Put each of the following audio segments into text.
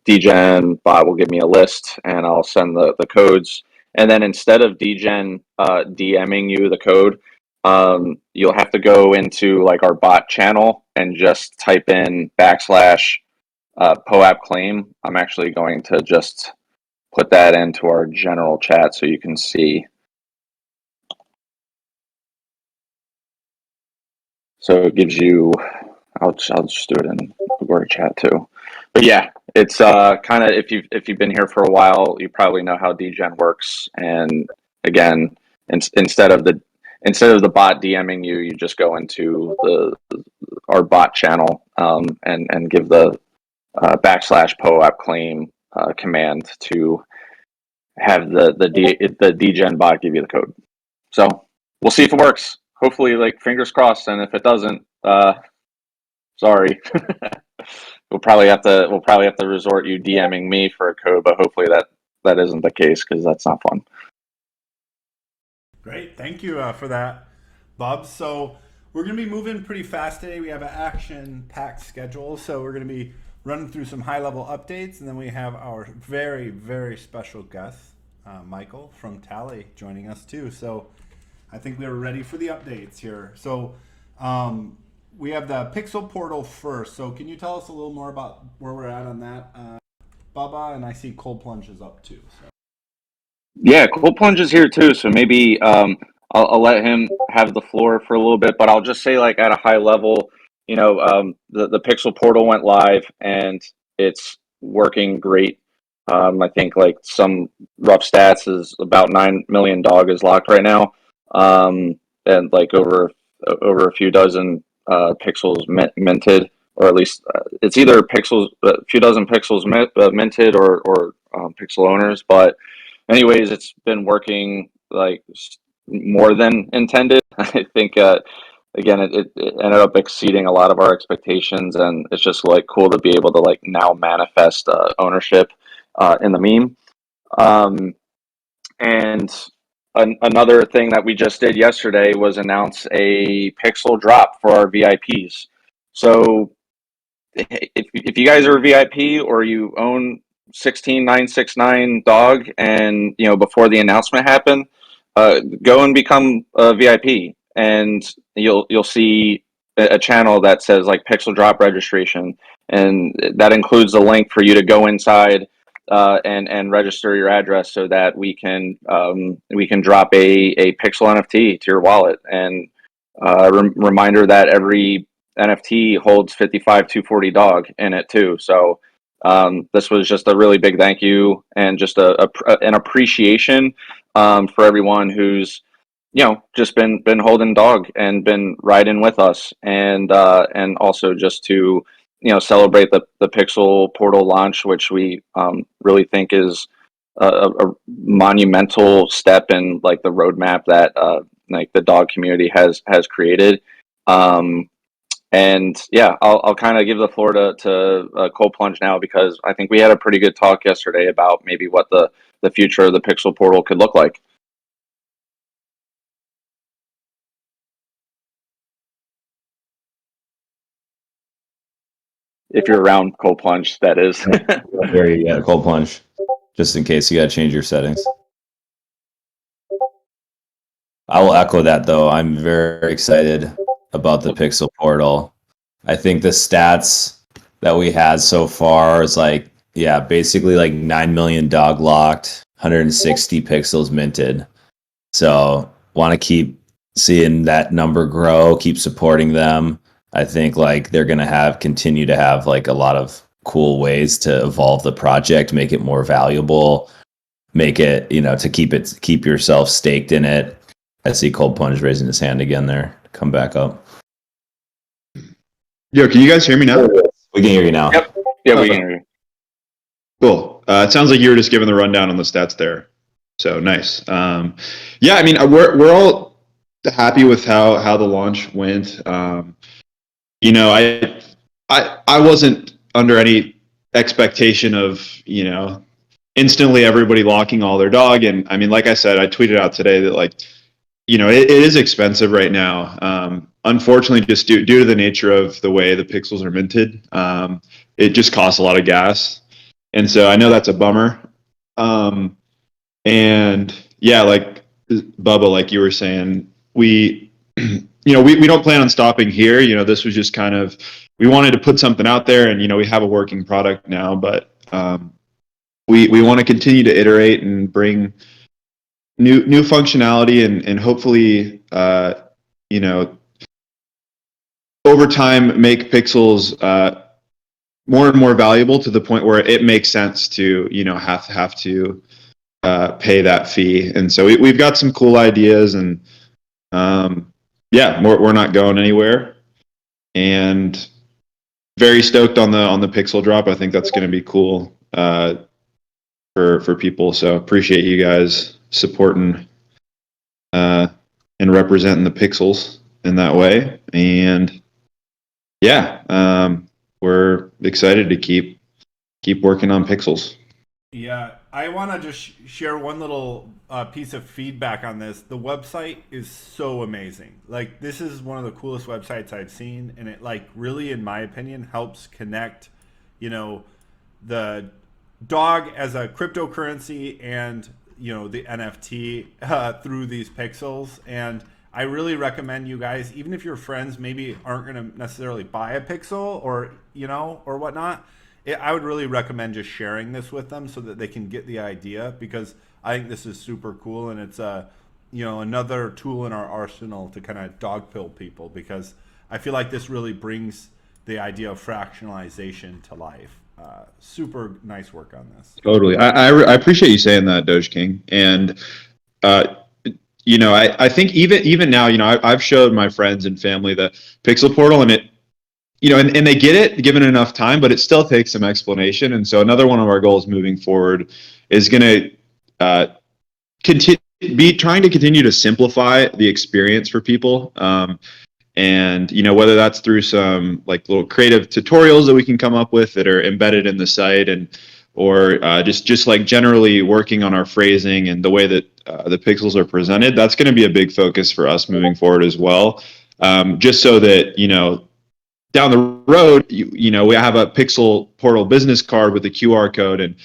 DGen bot will give me a list, and I'll send the codes. And then instead of DGen DMing you the code, you'll have to go into like our bot channel and just type in backslash POAP claim. I'm actually going to just put that into our general chat so you can see. So it gives you, I'll just do it in word chat too. But yeah, it's kind of, if you've been here for a while, you probably know how DGen works. And again, instead of the bot DMing you, you just go into our bot channel and give the backslash POAP claim command to have the DGen bot give you the code. So we'll see if it works. Hopefully, like, fingers crossed. And if it doesn't, sorry. we'll probably have to resort you DMing me for a code, but hopefully that isn't the case, because that's not fun. Great, thank you for that, Bob. So we're going to be moving pretty fast today. We have an action-packed schedule, so we're going to be running through some high-level updates, and then we have our very, very special guest, Michael from Tally, joining us too. So I think we're ready for the updates here. So we have the Pixel Portal first. So can you tell us a little more about where we're at on that, Baba? And I see Colplunge is up too. So. Yeah, Colplunge is here too. So maybe I'll let him have the floor for a little bit, but I'll just say, like, at a high level, the Pixel Portal went live and it's working great. I think, like, some rough stats is about 9 million dog is locked right now, and like over a few dozen pixels minted, or at least it's either a few dozen pixels minted or pixel owners. But anyways, it's been working like more than intended. I think again, it ended up exceeding a lot of our expectations, and it's just, like, cool to be able to, like, now manifest ownership in the meme. And another thing that we just did yesterday was announce a pixel drop for our VIPs. So if you guys are a VIP or you own 16969 dog, and before the announcement happened, go and become a VIP, and you'll see a channel that says, like, pixel drop registration, and that includes a link for you to go inside and register your address so that we can drop a pixel NFT to your wallet. And reminder that every NFT holds 55240 dog in it too. So this was just a really big thank you, and just an appreciation for everyone who's just been holding dog and been riding with us, and also just to celebrate the Pixel Portal launch, which we really think is a monumental step in, like, the roadmap that like the dog community has created. And yeah, I'll kind of give the floor to Colplunge now, because I think we had a pretty good talk yesterday about maybe what the future of the Pixel Portal could look like. If you're around, Colplunge, that is. There you go, Colplunge. Just in case you got to change your settings. I will echo that, though. I'm very excited about the Pixel Portal. I think the stats that we had so far is, like, basically like 9 million dog locked, 160 pixels minted. So want to keep seeing that number grow, keep supporting them. I think, like, they're going to continue to have, like, a lot of cool ways to evolve the project, make it more valuable, make it, to keep yourself staked in it. I see Colplunge raising his hand again there. Come back up. Yo, can you guys hear me now? We can hear you now. Yep. Yeah, we can hear you. Cool. It sounds like you were just giving the rundown on the stats there. So nice. Yeah, I mean, we're all happy with how the launch went. I wasn't under any expectation of, instantly everybody locking all their dog. And I mean, like I said, I tweeted out today that, like, it is expensive right now. Unfortunately, just due to the nature of the way the pixels are minted, it just costs a lot of gas. And so I know that's a bummer. And yeah, like Bubba, like you were saying, we don't plan on stopping here. This was just kind of, we wanted to put something out there, and we have a working product now, but we want to continue to iterate and bring new functionality, and hopefully over time make pixels more and more valuable, to the point where it makes sense to have to pay that fee. And so we've got some cool ideas, and we're not going anywhere, and very stoked on the pixel drop. I think that's going to be cool for people. So appreciate you guys supporting and representing the pixels in that way. And we're excited to keep working on pixels. Yeah, I want to just share one little piece of feedback on this. The website is so amazing. Like, this is one of the coolest websites I've seen, and it, like, really, in my opinion, helps connect, the dog as a cryptocurrency and, the NFT through these pixels. And I really recommend you guys, even if your friends maybe aren't going to necessarily buy a pixel or, or whatnot, I would really recommend just sharing this with them so that they can get the idea, because I think this is super cool, and it's another tool in our arsenal to kind of dog pill people, because I feel like this really brings the idea of fractionalization to life. Super nice work on this. Totally. I appreciate you saying that, Doge King. And I think even now, I've showed my friends and family the Pixel Portal, and it, and they get it given enough time, but it still takes some explanation. And so another one of our goals moving forward is going to be trying to continue to simplify the experience for people. And whether that's through some like little creative tutorials that we can come up with that are embedded in the site, or just like generally working on our phrasing and the way that the pixels are presented. That's going to be a big focus for us moving forward as well. Just so that down the road, we have a Pixel Portal business card with a QR code, and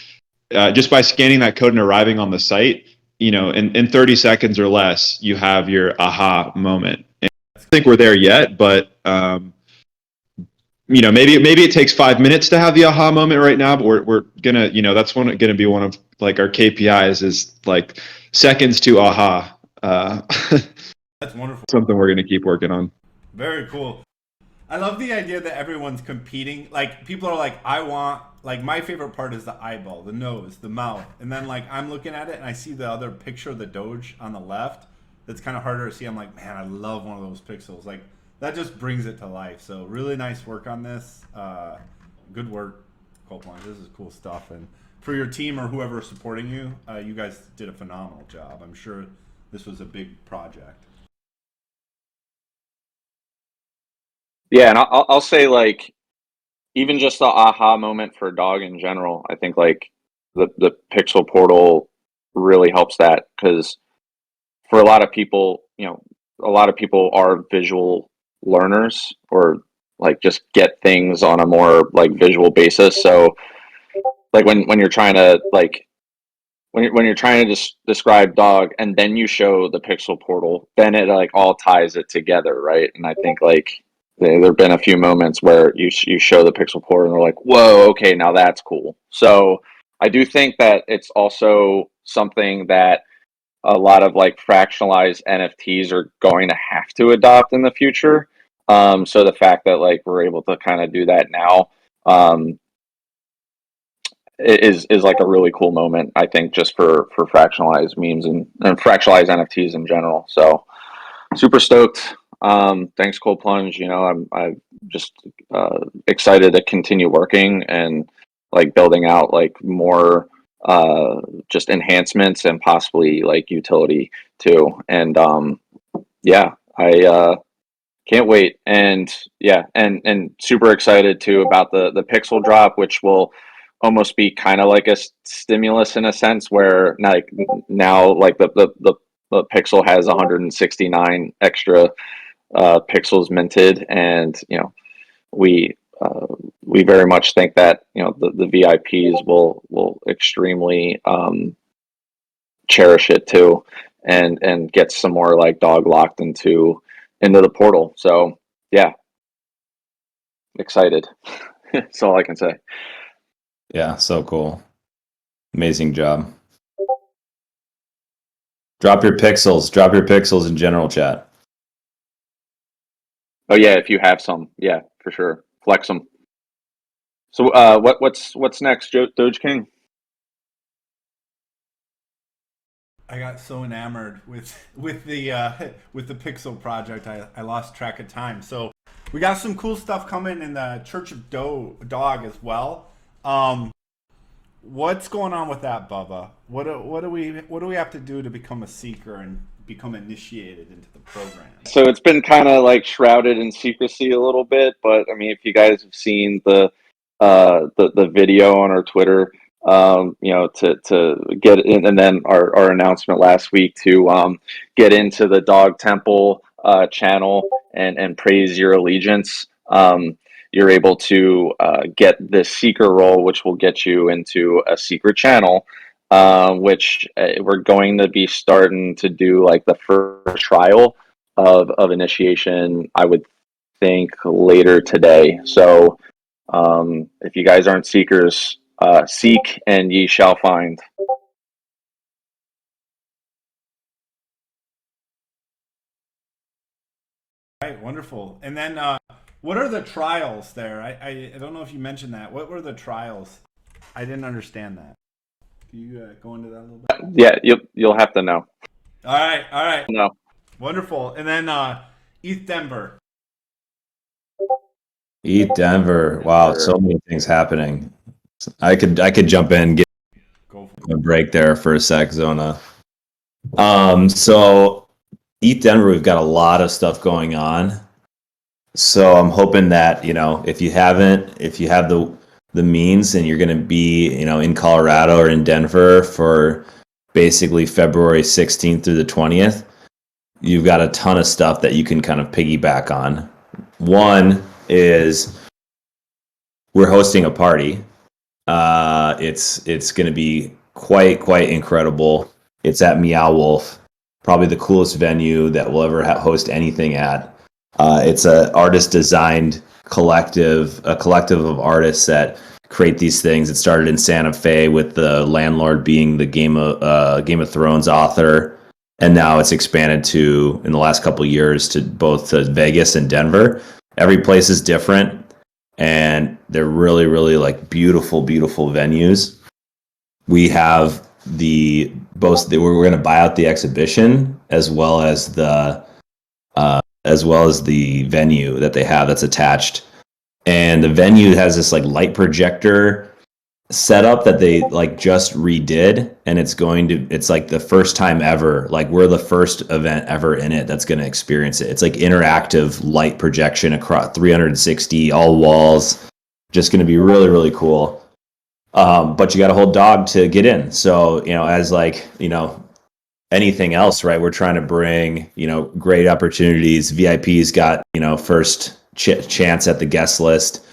just by scanning that code and arriving on the site, in 30 seconds or less, you have your aha moment. And I don't think we're there yet, but maybe it takes 5 minutes to have the aha moment right now, but we're gonna, that's gonna be one of like our KPIs, is like seconds to aha. That's wonderful. Something we're gonna keep working on. Very cool. I love the idea that everyone's competing. Like, people are like, my favorite part is the eyeball, the nose, the mouth. And then, like, I'm looking at it and I see the other picture of the Doge on the left. That's kind of harder to see. I'm like, man, I love one of those pixels. Like, that just brings it to life. So really nice work on this. Good work, Colplunge. This is cool stuff. And for your team or whoever is supporting you, you guys did a phenomenal job. I'm sure this was a big project. Yeah, and I'll say, like, even just the aha moment for dog in general, I think like the Pixel Portal really helps that, because for a lot of people, a lot of people are visual learners, or like just get things on a more like visual basis. So like when you're trying to like when you're trying to describe dog and then you show the Pixel Portal, then it like all ties it together, right? And I think like there have been a few moments where you show the Pixel Portal and they're like, whoa, okay, now that's cool. So I do think that it's also something that a lot of like fractionalized NFTs are going to have to adopt in the future. So the fact that like we're able to kind of do that now is like a really cool moment, I think, just for fractionalized memes and fractionalized NFTs in general. So super stoked. Thanks, Colplunge. I'm just excited to continue working and like building out like more just enhancements and possibly like utility too. And I can't wait. And and super excited too about the Pixel drop, which will almost be kind of like a stimulus in a sense, where like now like the Pixel has 169 extra pixels minted, and we we very much think that the VIPs will extremely cherish it too, and get some more like dog locked into the portal. So yeah, excited. That's all I can say. Yeah, so cool. Amazing job. Drop your pixels in general chat. Oh yeah, if you have some, yeah, for sure, flex them. So what's next, Doge King? I got so enamored with the with the Pixel project, I lost track of time. So we got some cool stuff coming in the Church of Dog as well. What's going on with that, Bubba? What do we have to do to become a seeker and become initiated into the program? So it's been kind of like shrouded in secrecy a little bit, but I mean, if you guys have seen the video on our Twitter, to get in, and then our announcement last week to get into the Dog Temple channel and praise your allegiance. You're able to get this seeker role, which will get you into a secret channel, which we're going to be starting to do like the first trial of initiation, I would think later today. So if you guys aren't seekers, seek and ye shall find. Right, wonderful. And then what are the trials there? I don't know if you mentioned that. What were the trials? I didn't understand that. Can you go into that a little bit? Yeah, you'll have to know. All right. No. Wonderful. And then ETH Denver. ETH Denver. Wow, so many things happening. I could jump in, get a break there for a sec, Zona. So ETH Denver, we've got a lot of stuff going on. So I'm hoping that, if you have the means and you're going to be, in Colorado or in Denver for basically February 16th through the 20th, you've got a ton of stuff that you can kind of piggyback on. One is we're hosting a party. It's going to be quite incredible. It's at Meow Wolf, probably the coolest venue that we'll ever host anything at. It's a artist designed collective, a collective of artists that create these things. It started in Santa Fe with the landlord being the Game of Thrones author, and now it's expanded to, in the last couple of years, to both Vegas and Denver. Every place is different, and they're really like beautiful venues. We have we're going to buy out the exhibition as well as the venue that they have that's attached. And the venue has this like light projector setup that they like just redid, and it's like the first time ever, like we're the first event ever in it that's going to experience it. It's like interactive light projection across 360, all walls, just going to be really cool. But you got to hold dog to get in. So, as anything else, right? We're trying to bring, great opportunities. VIPs got, first chance at the guest list.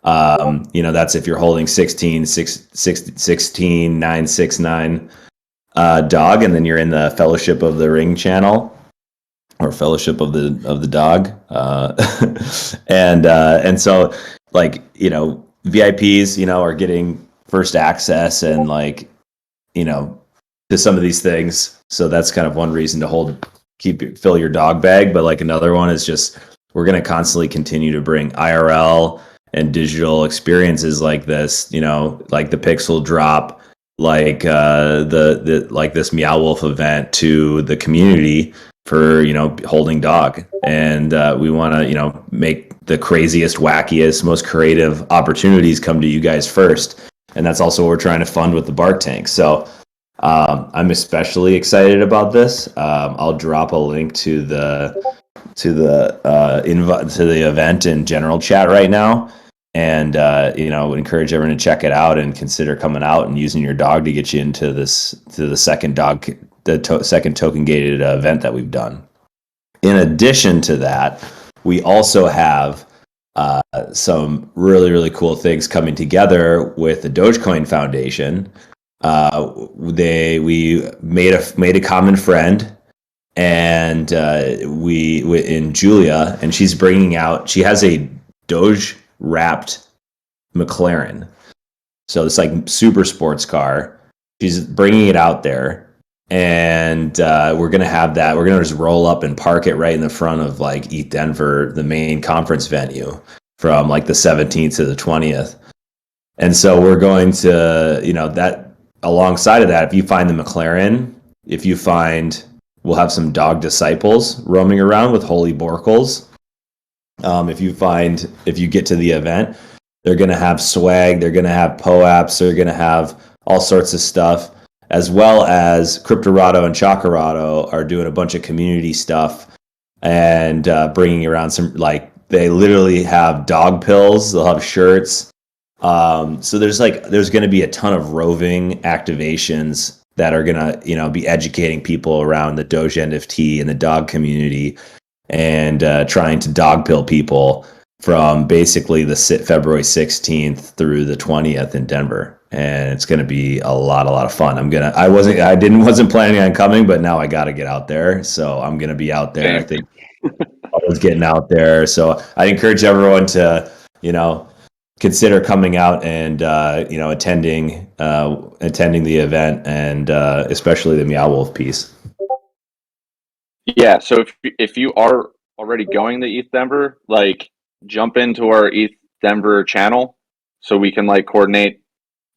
That's if you're holding 16969 dog, and then you're in the Fellowship of the Ring channel or Fellowship of the Dog. And so VIPs, are getting first access and to some of these things. So that's kind of one reason to fill your dog bag. But another one is just, we're going to constantly continue to bring IRL and digital experiences like this, like the Pixel Drop, this Meow Wolf event to the community for, holding dog. And we want to, make the craziest, wackiest, most creative opportunities come to you guys first. And that's also what we're trying to fund with the Bark Tank. So I'm especially excited about this. I'll drop a link to the event in general chat right now, and encourage everyone to check it out and consider coming out and using your dog to get you into the second second token gated event that we've done. In addition to that, we also have some really, really cool things coming together with the Dogecoin Foundation. We made a common friend, and we in Julia, and she's bringing out. She has a Doge wrapped McLaren, so it's like super sports car. She's bringing it out there, and we're gonna have that. We're gonna just roll up and park it right in the front of like ETH Denver, the main conference venue, from like the 17th to the 20th. And so we're going to, that alongside of that, if you find the McLaren, we'll have some dog disciples roaming around with holy borkles. If you get to the event, they're going to have swag, they're going to have Poaps, they're going to have all sorts of stuff, as well as Cryptorado and Chakarado are doing a bunch of community stuff and bringing around some, like, they literally have dog pills, they'll have shirts. So there's going to be a ton of roving activations that are going to, be educating people around the Doge NFT and the dog community, and trying to dog pill people from basically the February 16th through the 20th in Denver. And it's going to be a lot of fun. I wasn't planning on coming, but now I got to get out there. So I'm going to be out there. I think I was getting out there. So I encourage everyone to, consider coming out and, attending the event, and especially the Meow Wolf piece. Yeah. So if you are already going to ETH Denver, like, jump into our ETH Denver channel so we can like coordinate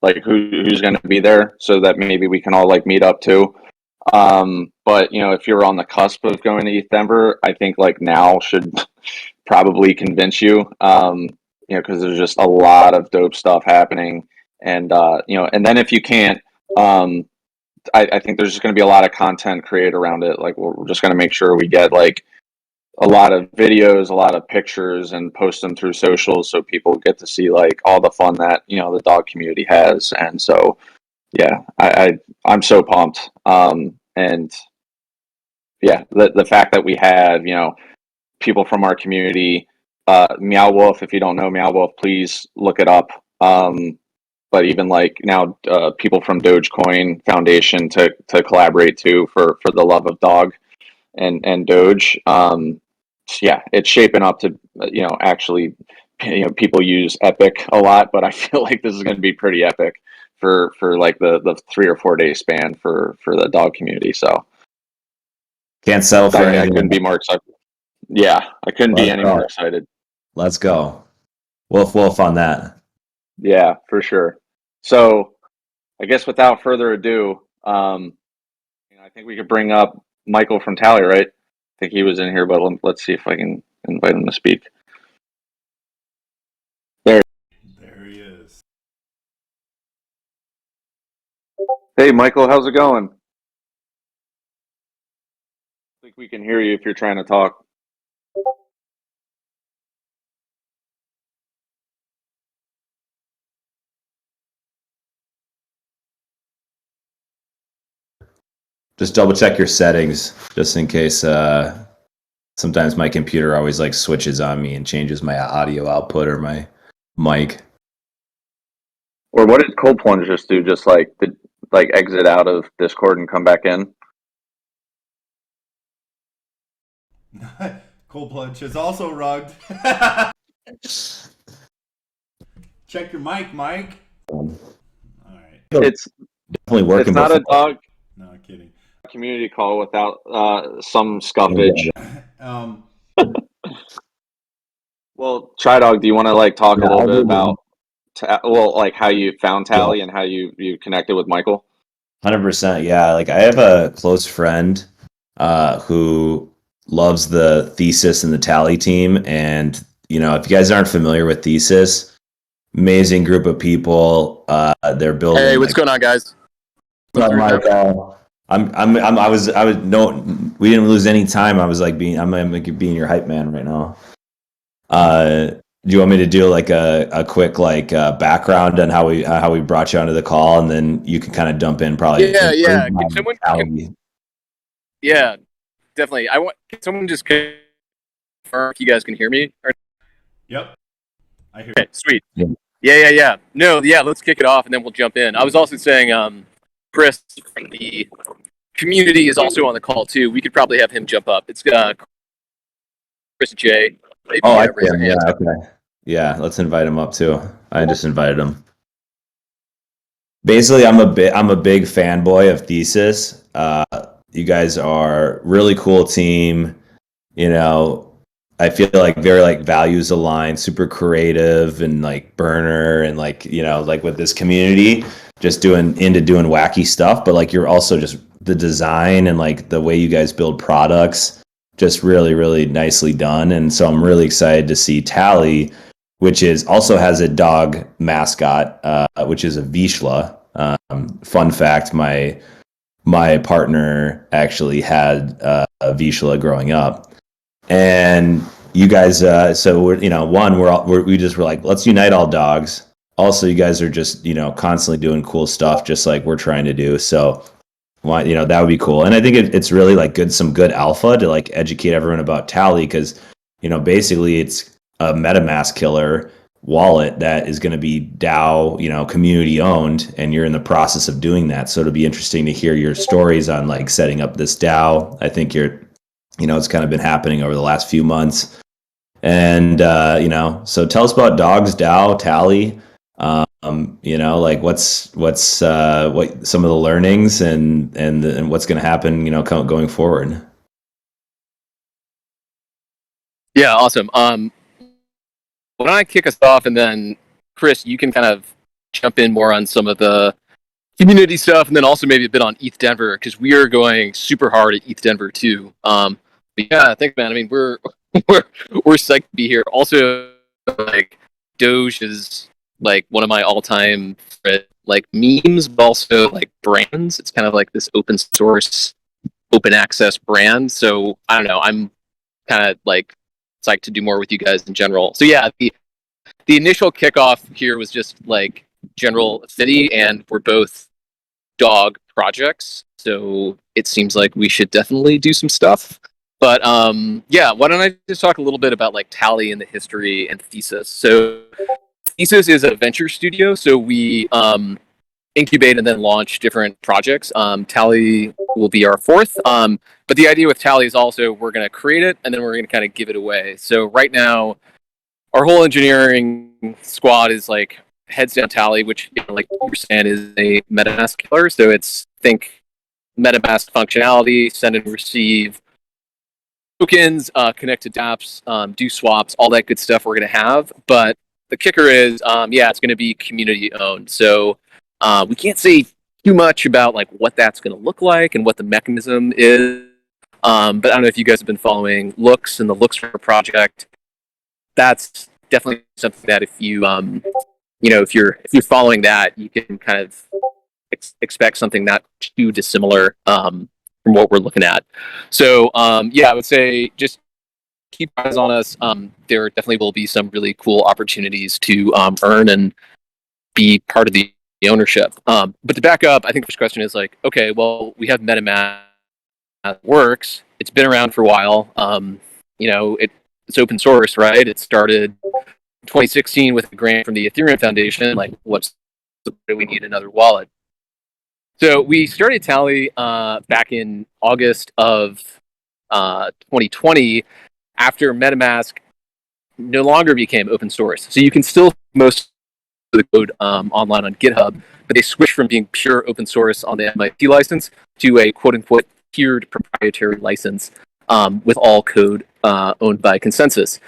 like who's going to be there, so that maybe we can all like meet up too. But if you're on the cusp of going to ETH Denver, I think like now should probably convince you, because there's just a lot of dope stuff happening. And and then if you can't, I think there's just going to be a lot of content created around it. Like, we're just going to make sure we get like a lot of videos, a lot of pictures, and post them through socials so people get to see like all the fun that the dog community has. And so yeah, I'm so pumped. And yeah, the fact that we have people from our community, Meow Wolf, if you don't know Meow Wolf, please look it up. But even like now, people from Dogecoin Foundation to collaborate too for the love of dog and Doge. Yeah, it's shaping up to actually, people use epic a lot, but I feel like this is going to be pretty epic for like the 3 or 4 day span for the dog community. So Can't settle for I anything. couldn't be more excited. Yeah, I couldn't be any more excited. Let's go. Wolf on that. Yeah, for sure. So I guess without further ado, I think we could bring up Michael from Tally, right? I think he was in here, but let's see if I can invite him to speak. There he is. Hey, Michael, how's it going? I think we can hear you if you're trying to talk. Just double check your settings, just in case. Sometimes my computer always like switches on me and changes my audio output or my mic. Or what did Colplunge just do? Just like exit out of Discord and come back in? Colplunge is also rugged. Check your mic, Mike. All right. It's definitely working. It's not a dog. No, I'm kidding. Community call without some scuffage. Well, Tridog, do you want to like talk a little bit about like how you found Tally and how you connected with Michael? 100%. Yeah, like I have a close friend who loves the Thesis and the Tally team, and if you guys aren't familiar with Thesis, amazing group of people. They're building. Hey, what's going on, guys? What's up, Michael? I was no, we didn't lose any time. I'm like being your hype man right now. Do you want me to do like a quick like background on how we brought you onto the call, and then you can kind of dump in probably? Yeah. Yeah, definitely. Can someone just confirm if you guys can hear me? Yep. I hear. Okay, sweet. Yeah. Yeah. No, yeah, let's kick it off and then we'll jump in. I was also saying, Kris from the community is also on the call too. We could probably have him jump up. It's Kris J. Maybe, Oh, I raise your can. hand. Yeah. Okay. Yeah. Let's invite him up too. I just invited him. Basically, I'm a big fanboy of Thesis. You guys are really cool team. You know, I feel like very like values aligned, super creative, and like burner, and like like with this community, just doing wacky stuff. But like you're also just the design and like the way you guys build products, just really really nicely done. And so I'm really excited to see Tally, which is also has a dog mascot, which is a Vizsla. Fun fact: my partner actually had a Vizsla growing up, and you guys. So we just were like, let's unite all dogs. Also, you guys are just constantly doing cool stuff, just like we're trying to do. So, that would be cool. And I think it's really like some good alpha to like educate everyone about Tally, because basically it's a MetaMask killer wallet that is going to be DAO, community owned, and you're in the process of doing that. So it'll be interesting to hear your stories on like setting up this DAO. I think it's kind of been happening over the last few months. And so tell us about Dogs, DAO, Tally. Like what some of the learnings and what's going to happen, going forward. Yeah, awesome. Why don't I kick us off, and then Kris, you can kind of jump in more on some of the community stuff, and then also maybe a bit on ETH Denver, because we are going super hard at ETH Denver too. But yeah, thanks, man. I mean, we're psyched to be here. Also, like Doge is like one of my all-time favorite like memes, but also like brands. It's kind of like this open source, open access brand. So I don't know. I'm kind of like psyched to do more with you guys in general. So yeah, the initial kickoff here was just like general affinity, and we're both dog projects, so it seems like we should definitely do some stuff. But yeah, why don't I just talk a little bit about like Tally and the history and Thesis. So Thesis is a venture studio, so we incubate and then launch different projects. Tally will be our fourth. But the idea with Tally is also we're going to create it and then we're going to kind of give it away. So right now, our whole engineering squad is like heads down Tally, which like you were saying is a MetaMask killer. So it's think MetaMask functionality, send and receive tokens, connect to dApps, do swaps, all that good stuff we're going to have. But the kicker is, it's going to be community owned. So we can't say too much about like what that's going to look like and what the mechanism is. But I don't know if you guys have been following Looks and the Looks for project. That's definitely something that if you if you're following that, you can kind of expect something not too dissimilar from what we're looking at. So I would say just keep eyes on us. There definitely will be some really cool opportunities to earn and be part of the ownership. But to back up, I think the first question is like, okay, well, we have MetaMask works. It's been around for a while. It's open source, right? It started 2016 with a grant from the Ethereum Foundation. Like, we need another wallet. So we started Tally back in August of 2020 after MetaMask no longer became open source. So you can still most of the code online on GitHub, but they switched from being pure open source on the MIT license to a quote-unquote tiered proprietary license with all code owned by Consensus,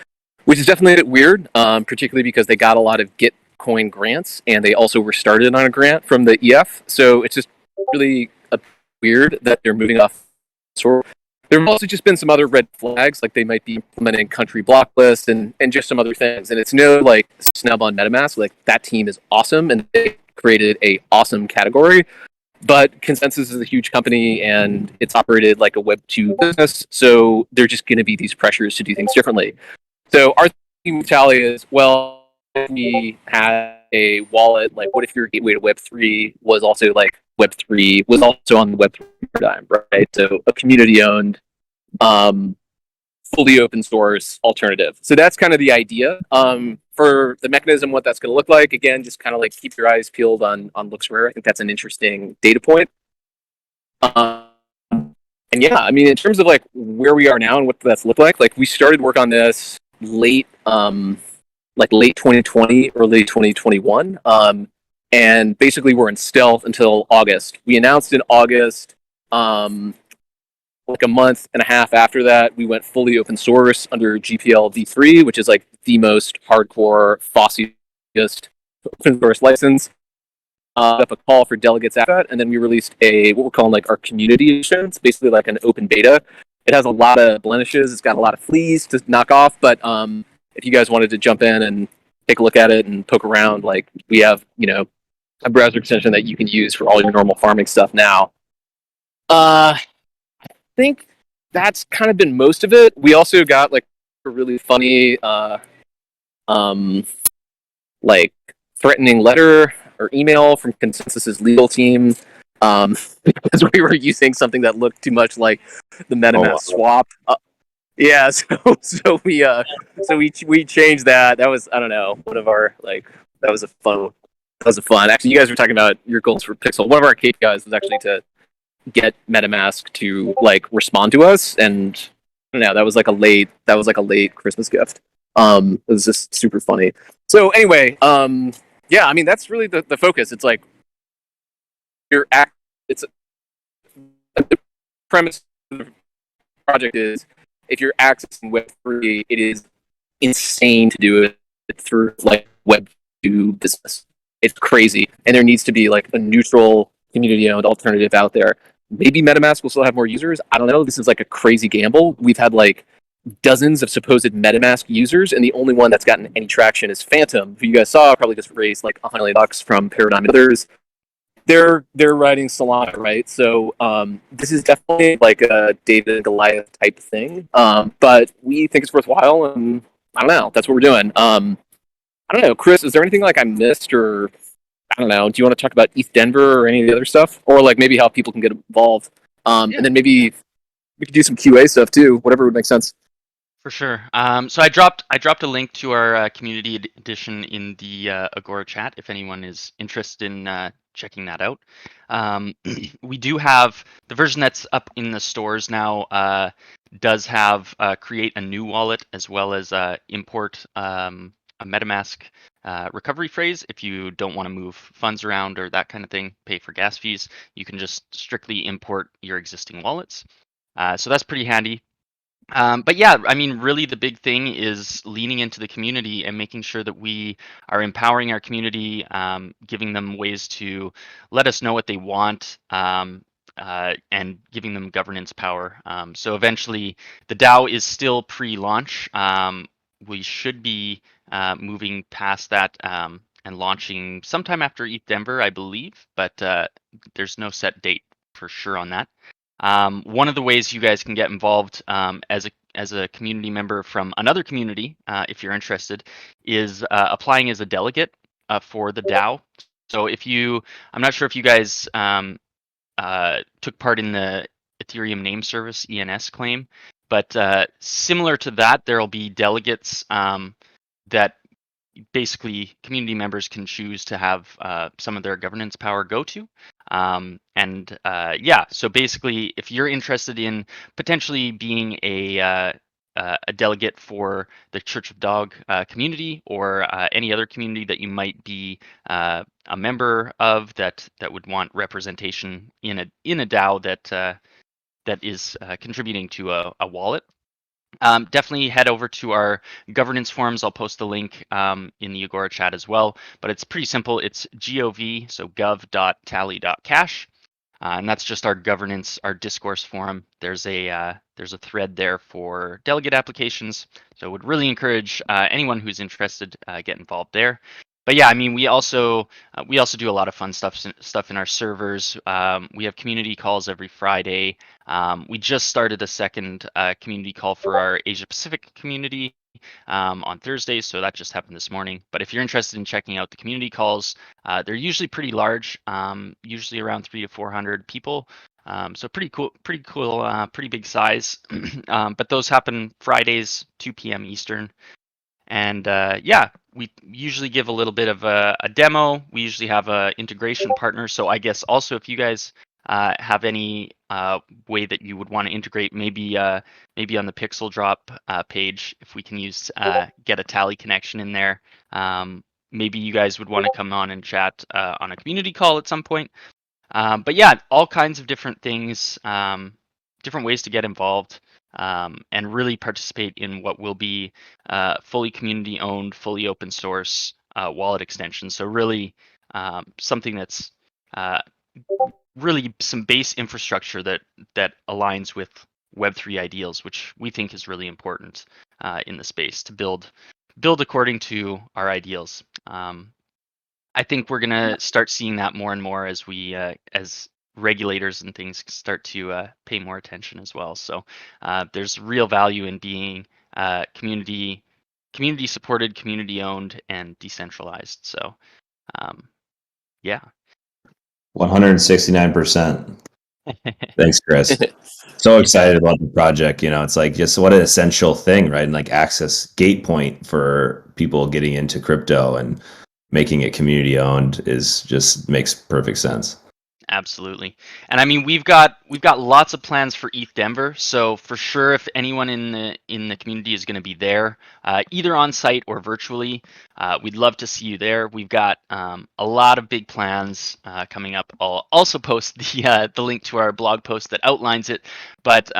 which is definitely a bit weird, particularly because they got a lot of Gitcoin grants, and they also were started on a grant from the EF. So it's just really weird that they're moving off source. There have also just been some other red flags, like they might be implementing country block lists and just some other things. And it's no like snub on MetaMask. Like that team is awesome, and they created a awesome category. But Consensus is a huge company, and it's operated like a Web 2 business. So there are just going to be these pressures to do things differently. So our theme with Tally is, well, if we had a wallet, like what if your gateway to Web3 was also like Web3 was also on the Web3 paradigm, right? So a community-owned, fully open source alternative. So that's kind of the idea. for the mechanism, what that's going to look like, again, just kind of like keep your eyes peeled on Looks Rare. I think that's an interesting data point. And yeah, I mean, in terms of like where we are now and what that's looked like we started work on this late 2020, early 2021. And basically we're in stealth until August. We announced in August, like a month and a half after that, we went fully open source under GPL v3, which is like the most hardcore, fossiest open source license. Up a call for delegates after that, and then we released what we're calling like our community edition. It's basically like an open beta. It has a lot of blemishes. It's got a lot of fleas to knock off, but if you guys wanted to jump in and take a look at it and poke around, like we have, a browser extension that you can use for all your normal farming stuff now. I think that's kind of been most of it. We also got like a really funny like threatening letter or email from Consensus's legal team because we were using something that looked too much like the MetaMask swap. Yeah, so we changed that. That was, I don't know, one of our that was a fun. Actually, you guys were talking about your goals for Pixel. One of our KPIs was actually to get MetaMask to respond to us, and I don't know, that was like a late Christmas gift. It was just super funny. So anyway, yeah, I mean that's really the focus. It's like it's the premise of the project is if you're accessing Web3, it is insane to do it through Web2 business. It's crazy, and there needs to be a neutral community-owned alternative out there. Maybe MetaMask will still have more users. I don't know. This is a crazy gamble. We've had dozens of supposed MetaMask users, and the only one that's gotten any traction is Phantom, who you guys saw probably just raised $100 million from Paradigm and others. They're riding Solana, right? So this is definitely a David and Goliath type thing. But we think it's worthwhile, and I don't know. That's what we're doing. I don't know, Kris, is there anything I missed, or I don't know, do you want to talk about ETH Denver or any of the other stuff? Or maybe how people can get involved? And then maybe we could do some QA stuff too, whatever would make sense. For sure. So I dropped a link to our community edition in the Agora chat if anyone is interested in checking that out. We do have the version that's up in the stores now does have create a new wallet as well as import a MetaMask recovery phrase. If you don't want to move funds around or that kind of thing, pay for gas fees, you can just strictly import your existing wallets. So that's pretty handy. But yeah, I mean, really the big thing is leaning into the community and making sure that we are empowering our community, giving them ways to let us know what they want, and giving them governance power. So eventually the DAO is still pre-launch. We should be moving past that and launching sometime after ETH Denver, I believe, but there's no set date for sure on that. One of the ways you guys can get involved as a community member from another community, if you're interested, is applying as a delegate for the DAO. So I'm not sure if you guys took part in the Ethereum name service ENS claim, but similar to that, there will be delegates that basically community members can choose to have some of their governance power go to. Yeah, so basically, if you're interested in potentially being a delegate for the Church of Dog community or any other community that you might be a member of that would want representation in a DAO that is contributing to a wallet, definitely head over to our governance forums. I'll post the link in the Agora chat as well, but it's pretty simple. It's gov, so gov.tally.cash, and that's just our governance, our discourse forum. There's a thread there for delegate applications, so would really encourage anyone who's interested get involved there. But yeah, I mean, we also do a lot of fun stuff in our servers. We have community calls every Friday. We just started a second community call for our Asia Pacific community on Thursdays, so that just happened this morning. But if you're interested in checking out the community calls, they're usually pretty large, usually around 300 to 400 people. So pretty cool, pretty big size. But those happen Fridays, 2 p.m. Eastern. And yeah, we usually give a little bit of a demo. We usually have a integration partner. So I guess also if you guys have any way that you would want to integrate, maybe on the Pixel Drop page, if we can use get a Tally connection in there. Maybe you guys would want to come on and chat on a community call at some point. But yeah, all kinds of different things, different ways to get involved, and really participate in what will be fully community owned, fully open source wallet extension. So really something that's really some base infrastructure that aligns with Web3 ideals, which we think is really important in the space to build according to our ideals. I think we're gonna start seeing that more and more as we as regulators and things start to pay more attention as well. So there's real value in being community supported, community owned, and decentralized. So yeah. 169%. Thanks, Kris. So excited about the project. You know, it's like just what an essential thing, right? And like access gate point for people getting into crypto, and making it community owned is just makes perfect sense. Absolutely. And I mean, we've got lots of plans for ETH Denver. So for sure, if anyone in the community is going to be there, either on site or virtually, we'd love to see you there. We've got a lot of big plans coming up. I'll also post the link to our blog post that outlines it. But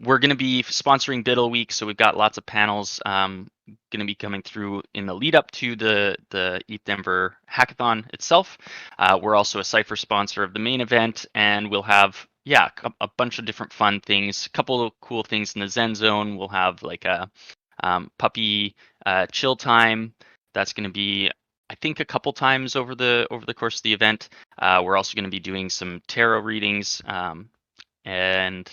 we're going to be sponsoring Biddle Week, so we've got lots of panels going to be coming through in the lead up to the ETH Denver hackathon itself. We're also a Cypher sponsor of the main event, and we'll have a bunch of different fun things. A couple of cool things in the Zen Zone. We'll have like a puppy chill time. That's going to be, I think, a couple times over the course of the event. We're also going to be doing some tarot readings, and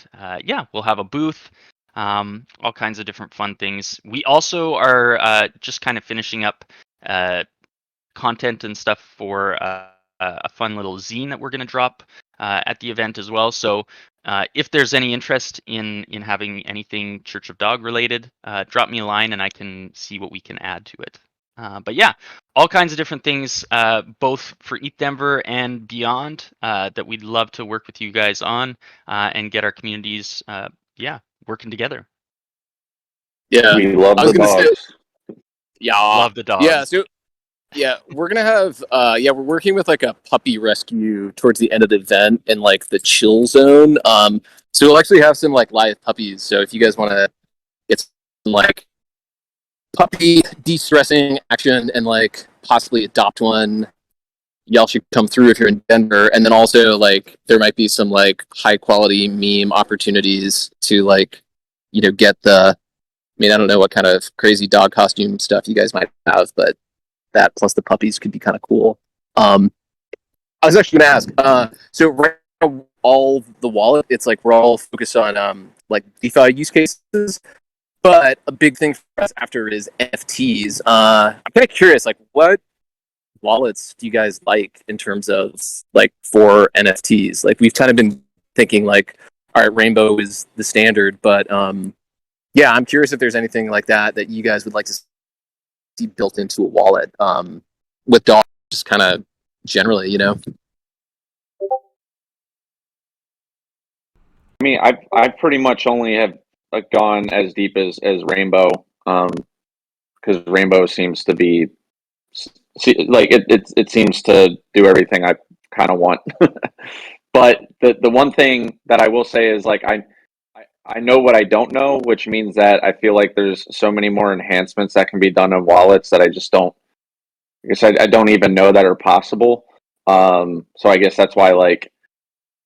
we'll have a booth. All kinds of different fun things. We also are just kind of finishing up content and stuff for a fun little zine that we're going to drop at the event as well. So if there's any interest in having anything Church of Dog related, drop me a line and I can see what we can add to it. But yeah, all kinds of different things, both for ETH Denver and beyond, that we'd love to work with you guys on and get our communities working together. Yeah, We love I was the gonna say, dogs. Love the dogs. Yeah, so we're gonna have we're working with like a puppy rescue towards the end of the event in like the chill zone. So we'll actually have some like live puppies. So if you guys want to get some like puppy de-stressing action and like possibly adopt one, y'all should come through if you're in Denver. And then also like there might be some like high quality meme opportunities to like, you know, get I don't know what kind of crazy dog costume stuff you guys might have, but that plus the puppies could be kind of cool. I was actually gonna ask, so right now all the wallet, it's like we're all focused on like DeFi use cases, but a big thing for us after is NFTs. I'm kind of curious, like what wallets do you guys like in terms of like for NFTs? Like we've kind of been thinking like, all right, Rainbow is the standard, but I'm curious if there's anything like that you guys would like to see built into a wallet with Doge, just kind of generally, you know. I mean, I've pretty much only have gone as deep as Rainbow, because Rainbow seems to be like it seems to do everything I kind of want. But the one thing that I will say is like I know what I don't know, which means that I feel like there's so many more enhancements that can be done in wallets that I just don't. I guess I don't even know that are possible. So I guess that's why like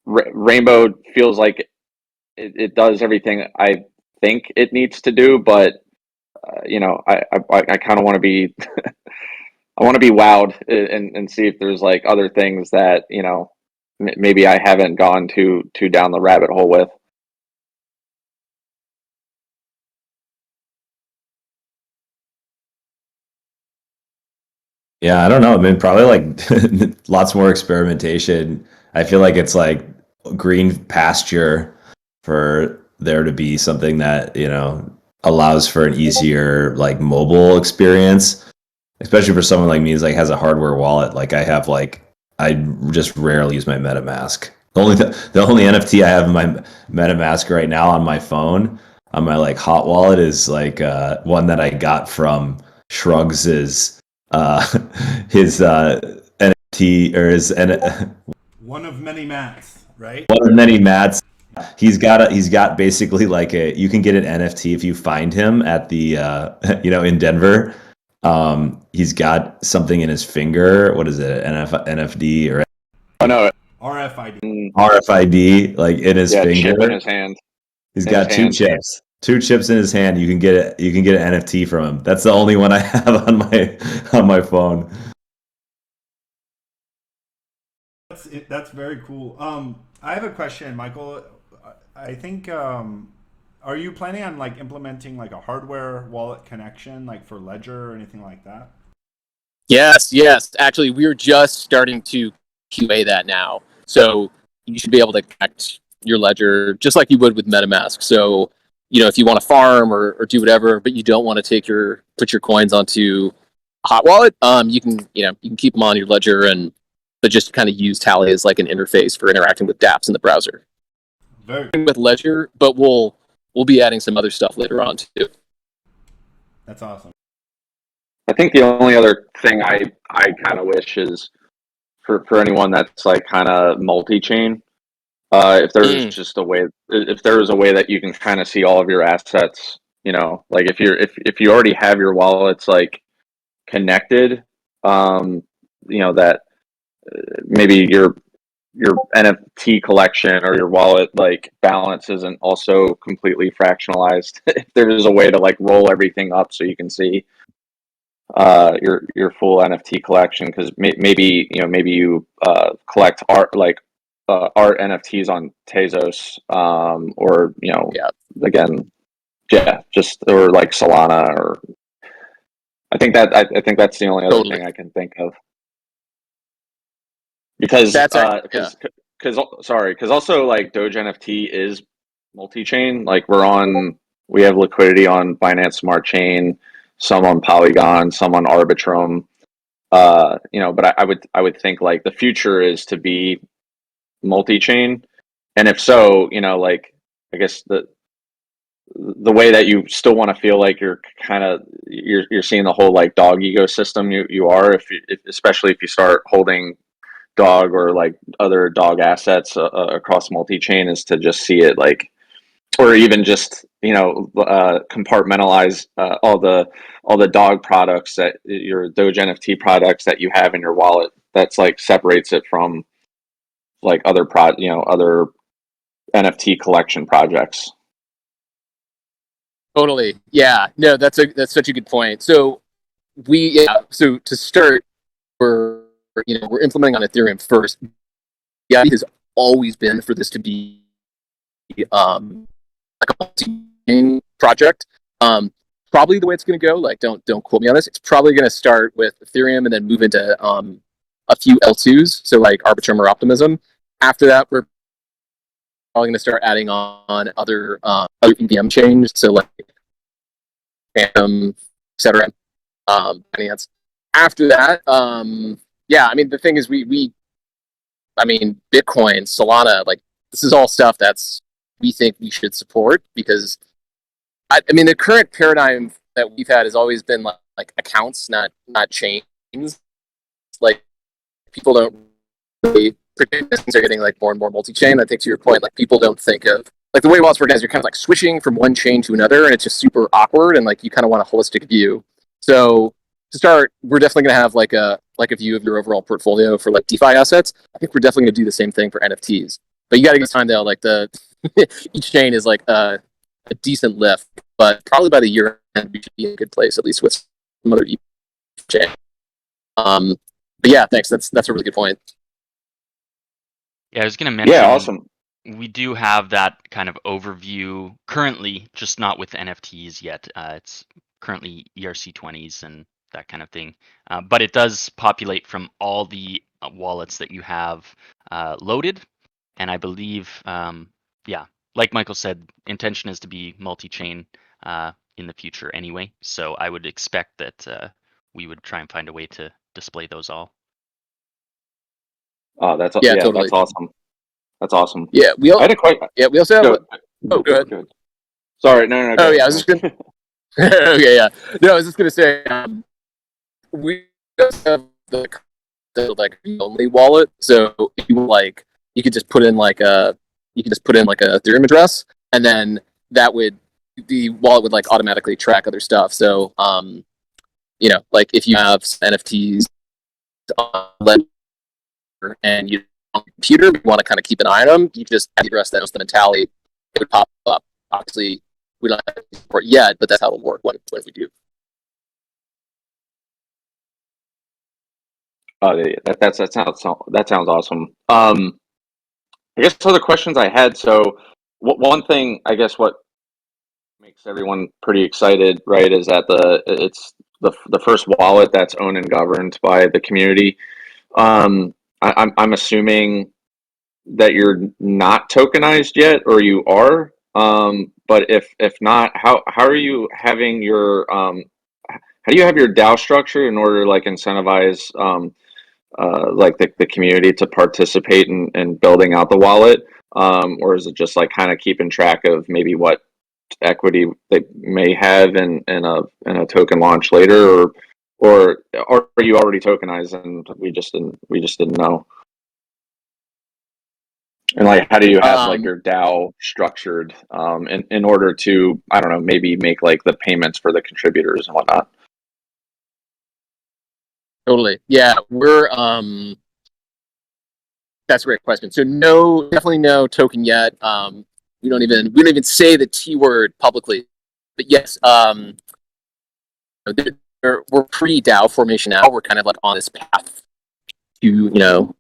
Rainbow feels like it does everything I think it needs to do, but I kind of want to be I want to be wowed and see if there's like other things that maybe I haven't gone too down the rabbit hole with. Yeah, I don't know. I mean, probably like lots more experimentation. I feel like it's like green pasture for there to be something that, allows for an easier like mobile experience especially for someone like me who's like has a hardware wallet. Like I have like I just rarely use my MetaMask. The only NFT I have in my MetaMask right now on my phone on my like hot wallet is like one that I got from Shrugs' his NFT or his One of many mats, right? one of many mats. He's got basically like you can get an NFT if you find him at the in Denver. He's got something in his finger. What is it? NFD or Oh no, RFID. RFID, like in his yeah, finger. chip in his hand. He's In his got two hand. chips. Two chips in his hand. You can get it. You can get an NFT from him. That's the only one I have on my phone. That's very cool. I have a question, Michael. I think are you planning on like implementing like a hardware wallet connection, like for Ledger or anything like that? Yes. Actually, we're just starting to QA that now. So you should be able to connect your ledger just like you would with MetaMask. So, if you want to farm or do whatever, but you don't want to put your coins onto a hot wallet, you can keep them on your ledger but just kind of use Tally as like an interface for interacting with dApps in the browser. Very. With Ledger, but we'll be adding some other stuff later on too. That's awesome. I think the only other thing I kind of wish is for anyone that's like kind of multi-chain, if there's just if there was a way that you can kind of see all of your assets, like if you already have your wallets like connected, that maybe your NFT collection or your wallet like balance isn't also completely fractionalized. If there is a way to like roll everything up so you can see your full NFT collection, because maybe you collect art like art NFTs on Tezos, or again, just or like Solana, or I think that's the only other thing I can think of. Because That's because also like Doge NFT is multi-chain. Like we have liquidity on Binance Smart Chain, some on Polygon, some on Arbitrum. But I would think like the future is to be multi-chain, and if so, like I guess the way that you still want to feel like you're seeing the whole like dog ecosystem you are, especially if you start holding dog or like other dog assets across multi-chain, is to just see it like, or even just compartmentalize all the dog products, that your Doge NFT products that you have in your wallet, that's like separates it from like other other NFT collection projects. Totally. Yeah. No, that's such a good point. So so to start, we're implementing on Ethereum first. The idea has always been for this to be like a multi-chain project. Probably the way it's going to go. Like, don't quote me on this. It's probably going to start with Ethereum and then move into a few L2s, so like Arbitrum or Optimism. After that, we're probably going to start adding on other EVM chains, so like Phantom, etc. Finance. After that, the thing is, Bitcoin, Solana, like this is all stuff that's we think we should support, because the current paradigm that we've had has always been like accounts, not chains. Like people don't really predict things are getting like more and more multi-chain. I think to your point, like people don't think of like the way wallets work is you're kind of like switching from one chain to another, and it's just super awkward, and like you kind of want a holistic view. So to start, we're definitely going to have like a view of your overall portfolio for like DeFi assets. I think we're definitely going to do the same thing for NFTs, but you got to get time though. Like each chain is like a decent lift, but probably by the year end we should be in a good place, at least with some other chain. But yeah, thanks. That's a really good point. Yeah, I was going to mention. Yeah, awesome. We do have that kind of overview currently, just not with NFTs yet. It's currently ERC20s and that kind of thing. But it does populate from all the wallets that you have loaded. And I believe, like Michael said, intention is to be multi-chain in the future anyway. So I would expect that we would try and find a way to display those all. Oh, that's Yeah, yeah, totally. that's awesome. That's awesome. Yeah, I had a question. we also have. Go go ahead. Sorry, no. Oh yeah, I was just gonna. Okay, yeah. No, I was just gonna say we just have the like only wallet. So if you like, you could just put in like a Ethereum address, and then the wallet would like automatically track other stuff. So like if you have NFTs on Ledger and you on your computer, you want to kind of keep an eye on them, you just have the address that was the mentality, it would pop up. Obviously, we don't have to support yet, but that's how it'll work when we do. Oh, yeah, that sounds awesome. I guess other questions I had. So, one thing I guess what makes everyone pretty excited, right, is that it's the first wallet that's owned and governed by the community. I'm assuming that you're not tokenized yet, or you are. But if not, how are you having your how do you have your DAO structure in order to like incentivize like the community to participate in building out the wallet? Or is it just like kind of keeping track of maybe what equity they may have in a token launch later, or are you already tokenized and we just didn't know? And like, how do you have like your DAO structured in order to, I don't know, maybe make like the payments for the contributors and whatnot? Totally. Yeah, we're that's a great question. So no, definitely no token yet. We don't even say the T word publicly. But yes, we're pre-DAO formation now. We're kind of like on this path to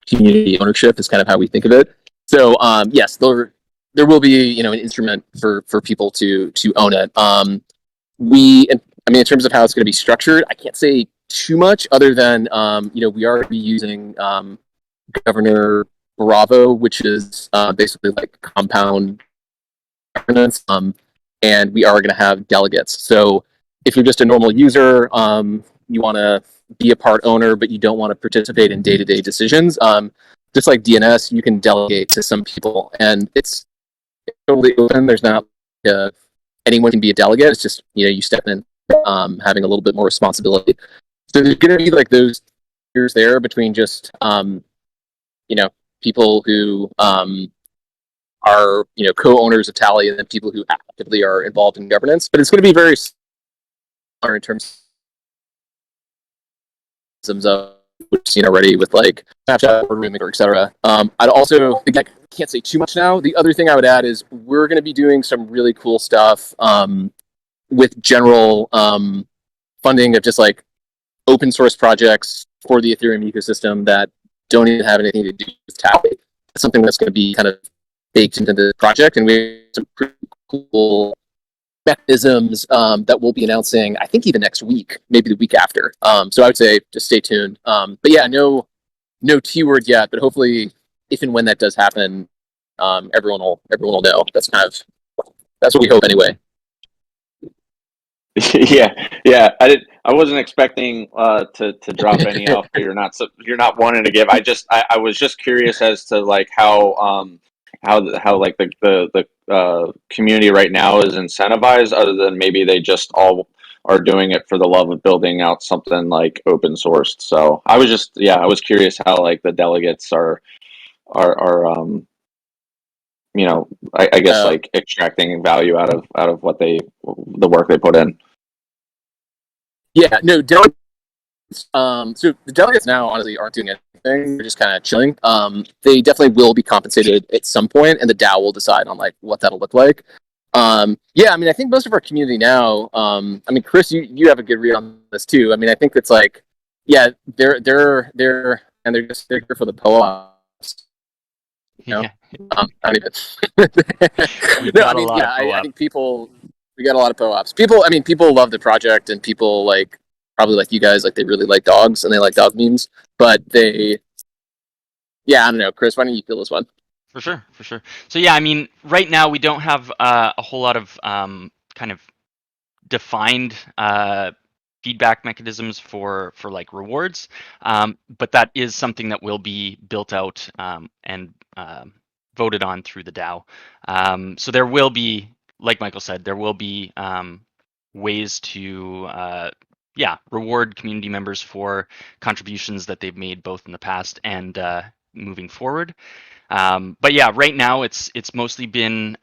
community ownership is kind of how we think of it. So yes, there will be an instrument for people to own it. In terms of how it's going to be structured, I can't say too much other than we are going to be using Governor Bravo, which is basically like compound governance, and we are going to have delegates. So if you're just a normal user, you want to be a part owner, but you don't want to participate in day-to-day decisions, just like DNS, you can delegate to some people, and it's totally open. There's not anyone can be a delegate. It's just you step in, having a little bit more responsibility. So there's going to be like those years there between just people who are co-owners of Tally, and then people who actively are involved in governance. But it's going to be very similar in terms of which seen already with like Snapchat or Mimic or etc. I'd also, again, I can't say too much now. The other thing I would add is we're going to be doing some really cool stuff with general funding of just like open source projects for the Ethereum ecosystem that don't even have anything to do with Tally. It's something that's going to be kind of baked into the project, and we have some pretty cool mechanisms that we'll be announcing, I think even next week, maybe the week after. So I would say just stay tuned. But yeah, no T word yet, but hopefully if and when that does happen, everyone will know. That's what we hope anyway. Yeah. I wasn't expecting to drop any out there. You're not wanting to give. I was just curious as to like how like the community right now is incentivized, other than maybe they just all are doing it for the love of building out something like open sourced. So I was curious how like the delegates are I guess like extracting value out of what the work they put in. Yeah, no, delegates. So the delegates now honestly aren't doing anything; they're just kind of chilling. They definitely will be compensated at some point, and the DAO will decide on like what that'll look like. Yeah, I think most of our community now. Kris, you have a good read on this too. I think it's like, yeah, they're here for the Poaps. Yeah. I think we got a lot of Poaps. People love the project, and people like probably like you guys, like they really like dogs and they like dog memes. But I don't know, Kris, why don't you feel this one? For sure. So yeah, right now we don't have a whole lot of kind of defined feedback mechanisms for like rewards, but that is something that will be built out and voted on through the DAO. So there will be, like Michael said, there will be ways to reward community members for contributions that they've made both in the past and moving forward. But yeah, right now it's mostly been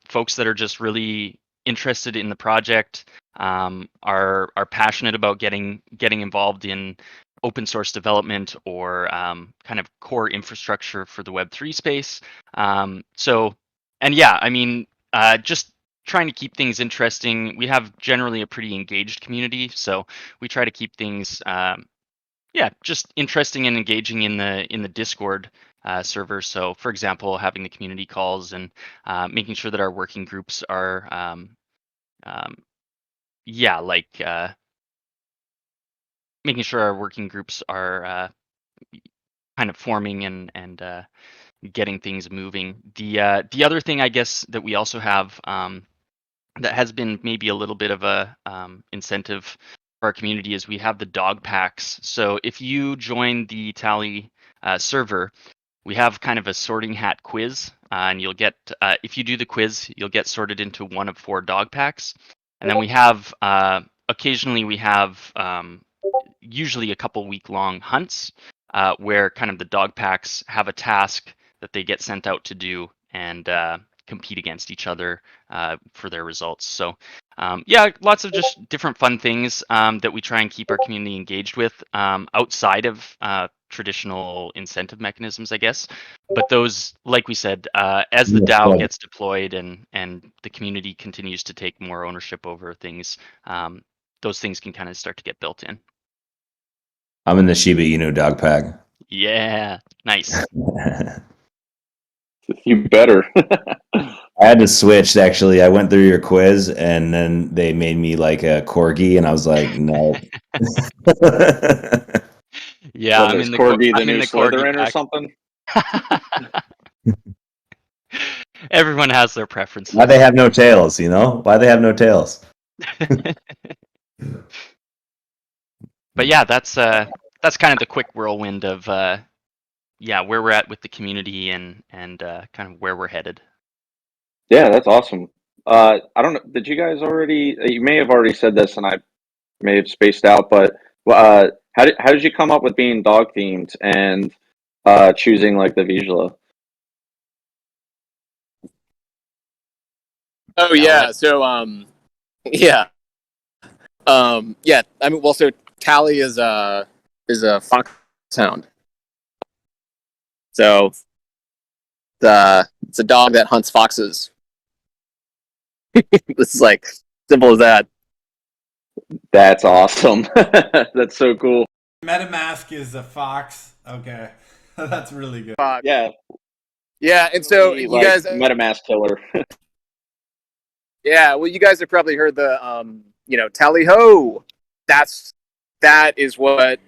folks that are just really interested in the project, are passionate about getting involved in open source development or kind of core infrastructure for the Web3 space. So, and yeah, I mean, just trying to keep things interesting. We have generally a pretty engaged community, so we try to keep things just interesting and engaging in the Discord server. So, for example, having the community calls and making sure that our working groups are, making sure our working groups are kind of forming and getting things moving. The other thing, I guess, that we also have that has been maybe a little bit of a incentive for our community is we have the dog packs. So if you join the Tally server, we have kind of a sorting hat quiz, and you'll get, if you do the quiz, you'll get sorted into one of 4 dog packs. And then we have, occasionally we have usually a couple week-long hunts where kind of the dog packs have a task that they get sent out to do and compete against each other for their results. So lots of just different fun things that we try and keep our community engaged with outside of traditional incentive mechanisms, I guess. But those, like we said, as the DAO gets deployed and the community continues to take more ownership over things, those things can kind of start to get built in. I'm in the Shiba Inu dog pack. Yeah, nice. You better. I had to switch, actually. I went through your quiz, and then they made me like a corgi, and I was like, no. Yeah, I'm in the Slytherin or something. Everyone has their preferences. Why they have no tails, you know? Why they have no tails? But yeah, that's kind of the quick whirlwind of where we're at with the community and kind of where we're headed. Yeah, that's awesome. I don't know. Did you guys already? You may have already said this, and I may have spaced out. But how did you come up with being dog themed and choosing like the Vizsla? Oh yeah, so yeah. I mean, well, so Tally is a foxhound. So it's a dog that hunts foxes. It's like simple as that. That's awesome. That's so cool. MetaMask is a fox. Okay, that's really good. Yeah, and so you like guys, MetaMask killer. yeah, well, you guys have probably heard the tally ho. That is what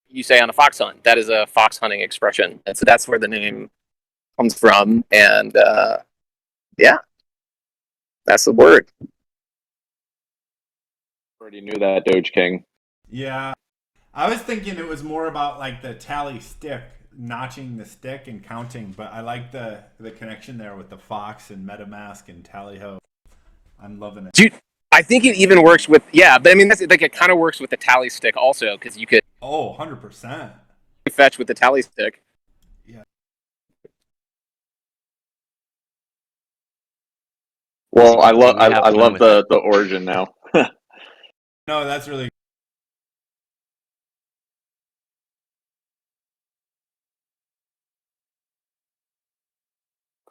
you say on a fox hunt. That is a fox hunting expression, and so that's where the name comes from. And that's the word. Already knew that, Doge King. Yeah, I was thinking it was more about like the tally stick, notching the stick and counting, but I like the connection there with the fox and MetaMask and tally ho. I'm loving it. Dude, I think it even works with but I mean that's like it kind of works with the tally stick also because you could 100% fetch with the tally stick. Yeah. Well, I love the origin now. No, that's really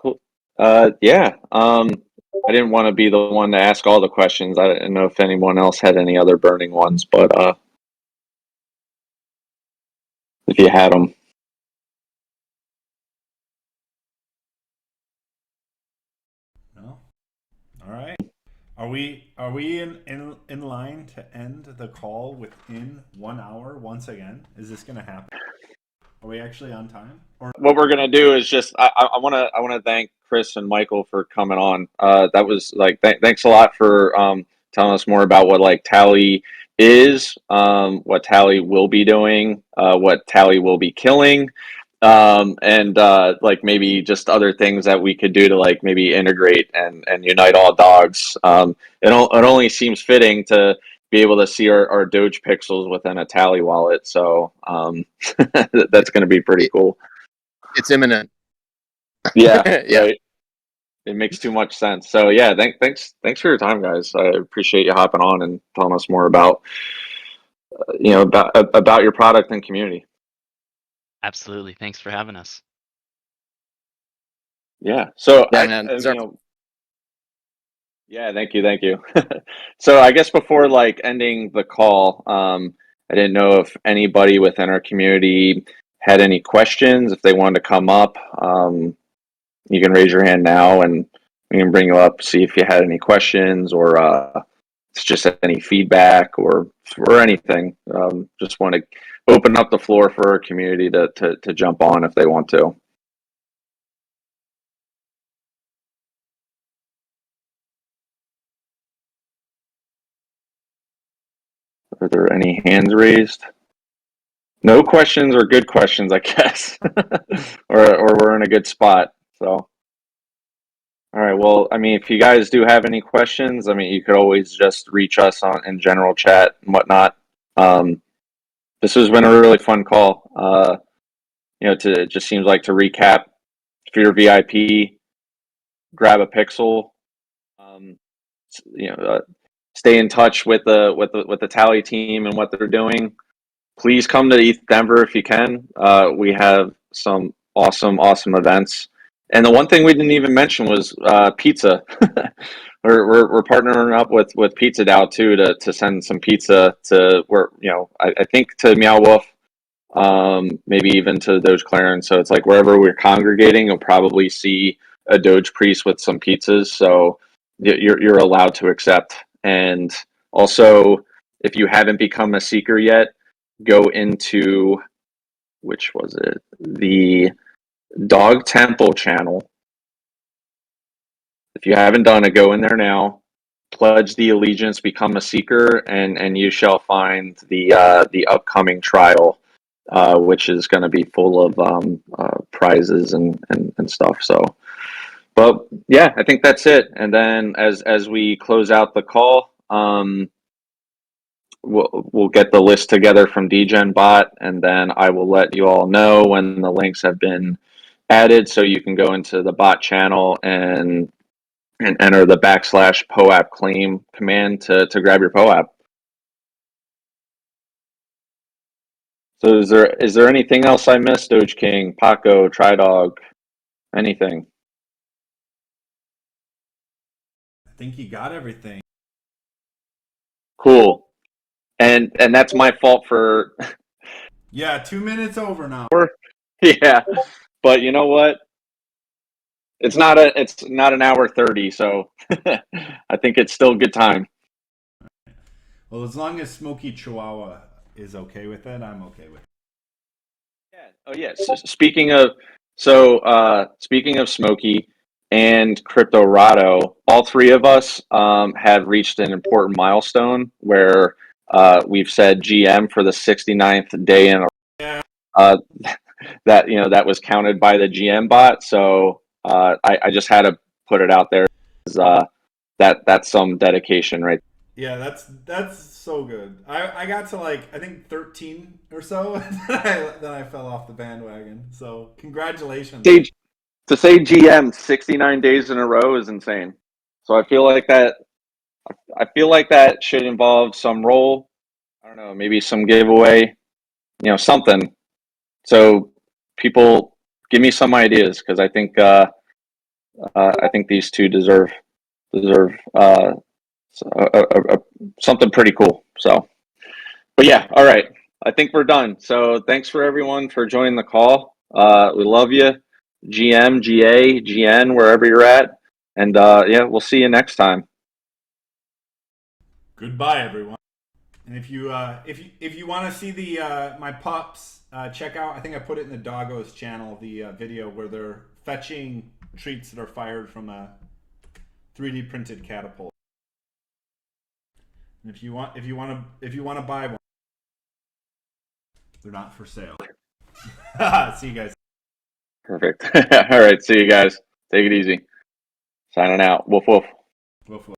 cool. I didn't want to be the one to ask all the questions. I didn't know if anyone else had any other burning ones, but if you had them. no. All right. Are we in line to end the call within 1 hour once again? Is this gonna happen? Are we actually on time? Or What we're gonna do is just I want to thank Kris and Michael for coming on. That was like thanks a lot for telling us more about what like Tally is, what Tally will be doing, what Tally will be killing, and like maybe just other things that we could do to like maybe integrate and unite all dogs. It only seems fitting to be able to see our Doge pixels within a Tally wallet. So that's going to be pretty cool. It's imminent. Yeah, Yeah. right. It makes too much sense. So yeah, thanks for your time, guys. I appreciate you hopping on and telling us more about about your product and community. Absolutely. Thanks for having us. Yeah. So Yeah, man. yeah, thank you. So I guess before like ending the call, I didn't know if anybody within our community had any questions. If they wanted to come up, you can raise your hand now, and we can bring you up. See if you had any questions, or it's just any feedback, or anything. Just want to open up the floor for our community to jump on if they want to. Are there any hands raised? No questions or good questions, I guess, or we're in a good spot. So, all right. Well, I mean, if you guys do have any questions, I mean, you could always just reach us on in general chat and whatnot. This has been a really fun call. It just seems like to recap, if you're a VIP, grab a pixel. Um, stay in touch with the Tally team and what they're doing. Please come to ETH Denver if you can. We have some awesome events. And the one thing we didn't even mention was pizza. we're partnering up with Pizza DAO too to send some pizza to where I think to Meow Wolf, maybe even to Doge Clarence. So it's like wherever we're congregating, you'll probably see a Doge priest with some pizzas. So you're allowed to accept. And also, if you haven't become a seeker yet, go into, which was it, the Dog Temple channel. If you haven't done it, go in there now, pledge the allegiance, become a seeker, and you shall find the upcoming trial, which is going to be full of prizes and stuff. So, but yeah, I think that's it. And then as we close out the call, we'll get the list together from DGen Bot, and then I will let you all know when the links have been added, so you can go into the bot channel and enter the /POAP claim command to grab your POAP. So is there anything else I missed, Doge King, Paco, Tridog, anything? I think you got everything. Cool. And that's my fault for Yeah, 2 minutes over now. yeah. But you know what? It's not an hour 30, so I think it's still a good time. Well, as long as Smoky Chihuahua is okay with it, I'm okay with it. Yeah. Oh yes. Speaking of Smokey and Cryptorado, all three of us have reached an important milestone where we've said GM for the 69th day in a Yeah. uh, that was counted by the GM bot. So I just had to put it out there. That's some dedication, right? Yeah, that's so good. I got to like I think 13 or so, then I fell off the bandwagon. So congratulations. To say GM 69 days in a row is insane. So I feel like that should involve some role. I don't know, maybe some giveaway, something. So people give me some ideas, because I think these two deserve something pretty cool. So, but yeah, all right. I think we're done. So thanks for everyone for joining the call. We love you, GM, GA, GN, wherever you're at, and yeah, we'll see you next time. Goodbye, everyone. And if you want to see the my pups, check out. I think I put it in the Doggos channel, the video where they're fetching treats that are fired from a 3D printed catapult. If you want to buy one, they're not for sale. See you guys. Perfect. All right. See you guys. Take it easy. Signing out. Woof woof. Woof, woof.